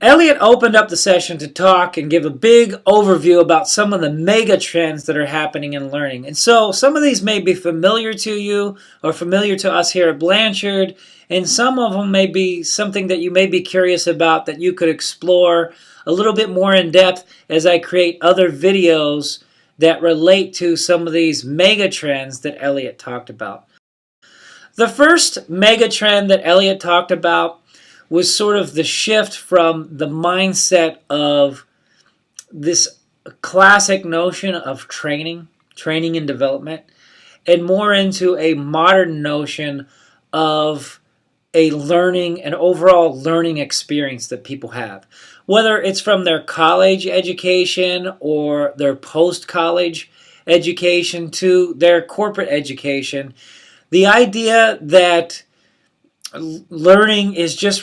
Elliot opened up the session to talk and give a big overview about some of the mega trends that are happening in learning. And so some of these may be familiar to you or familiar to us here at Blanchard, and some of them may be something that you may be curious about that you could explore a little bit more in depth as I create other videos that relate to some of these mega trends that Elliot talked about. The first mega trend that Elliot talked about was sort of the shift from the mindset of this classic notion of training and development, and more into a modern notion of an overall learning experience that people have. Whether it's from their college education or their post-college education to their corporate education, the idea that learning is just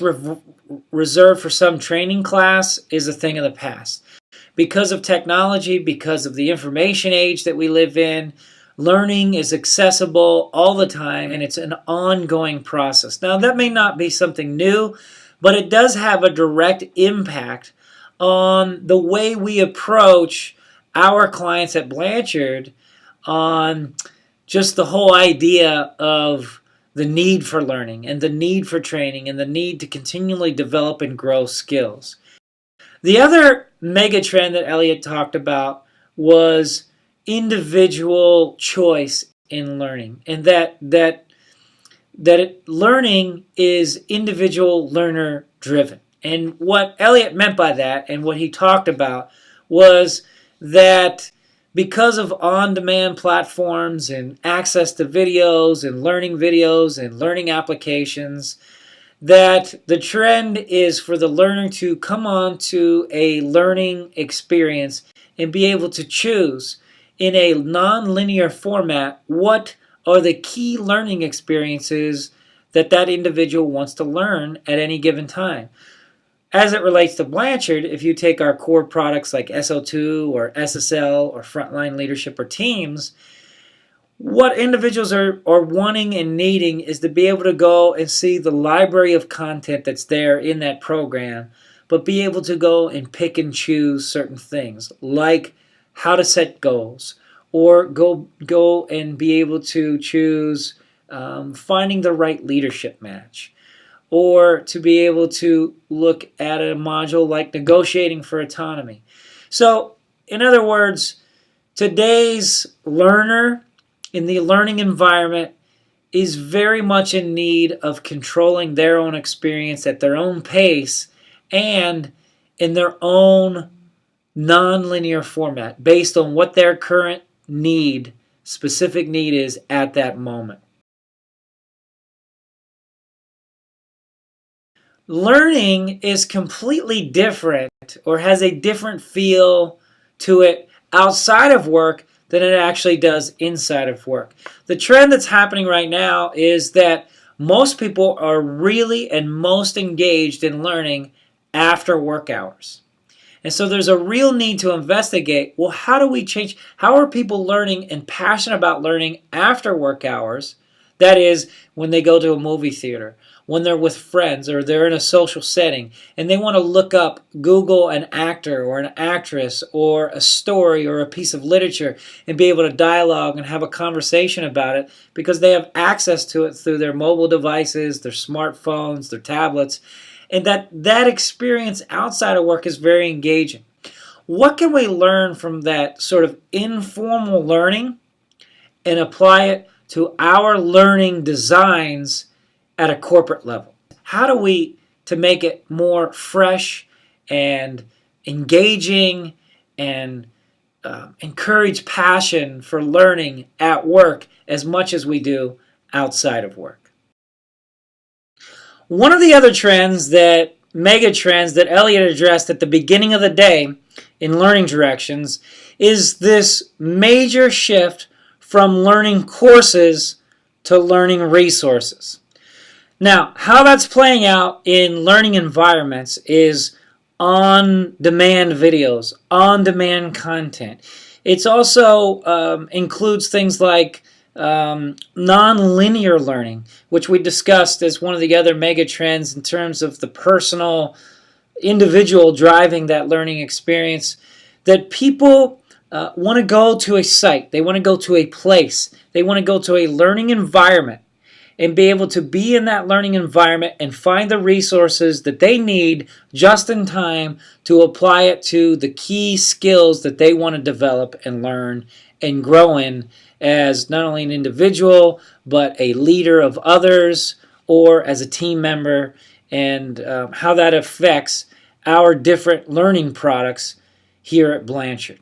reserved for some training class is a thing of the past. Because of technology, because of the information age that we live in, learning is accessible all the time, and it's an ongoing process. Now, that may not be something new, but it does have a direct impact on the way we approach our clients at Blanchard on just the whole idea of the need for learning and the need for training and the need to continually develop and grow skills. The other mega trend that Elliot talked about was individual choice in learning, and that learning is individual learner driven. And what Elliot meant by that, and what he talked about, was that because of on-demand platforms and access to videos and learning applications, that the trend is for the learner to come on to a learning experience and be able to choose in a non-linear format what are the key learning experiences that that individual wants to learn at any given time. As it relates to Blanchard, if you take our core products like SO2 or SSL or Frontline Leadership or Teams, what individuals are wanting and needing is to be able to go and see the library of content that's there in that program, but be able to go and pick and choose certain things, like how to set goals, or go and be able to choose finding the right leadership match, or to be able to look at a module like negotiating for autonomy. So, in other words, today's learner in the learning environment is very much in need of controlling their own experience at their own pace and in their own non-linear format based on what their current specific need is at that moment. Learning is completely different or has a different feel to it outside of work than it actually does inside of work. The trend that's happening right now is that most people are really and most engaged in learning after work hours. And so there's a real need to investigate, well, how do we change? How are people learning and passionate about learning after work hours? That is, when they go to a movie theater, when they're with friends, or they're in a social setting, and they want to look up, Google an actor or an actress or a story or a piece of literature and be able to dialogue and have a conversation about it because they have access to it through their mobile devices, their smartphones, their tablets, and that experience outside of work is very engaging. What can we learn from that sort of informal learning and apply it to our learning designs at a corporate level? How do we to make it more fresh and engaging and encourage passion for learning at work as much as we do outside of work? One of the other mega trends that Elliot addressed at the beginning of the day in learning directions is this major shift from learning courses to learning resources. Now, how that's playing out in learning environments is on-demand videos, on-demand content. It's also includes things like non-linear learning, which we discussed as one of the other mega trends in terms of the personal individual driving that learning experience, that people want to go to a site, they want to go to a place, they want to go to a learning environment and be able to be in that learning environment and find the resources that they need just in time to apply it to the key skills that they want to develop and learn and grow in as not only an individual but a leader of others or as a team member, and how that affects our different learning products here at Blanchard.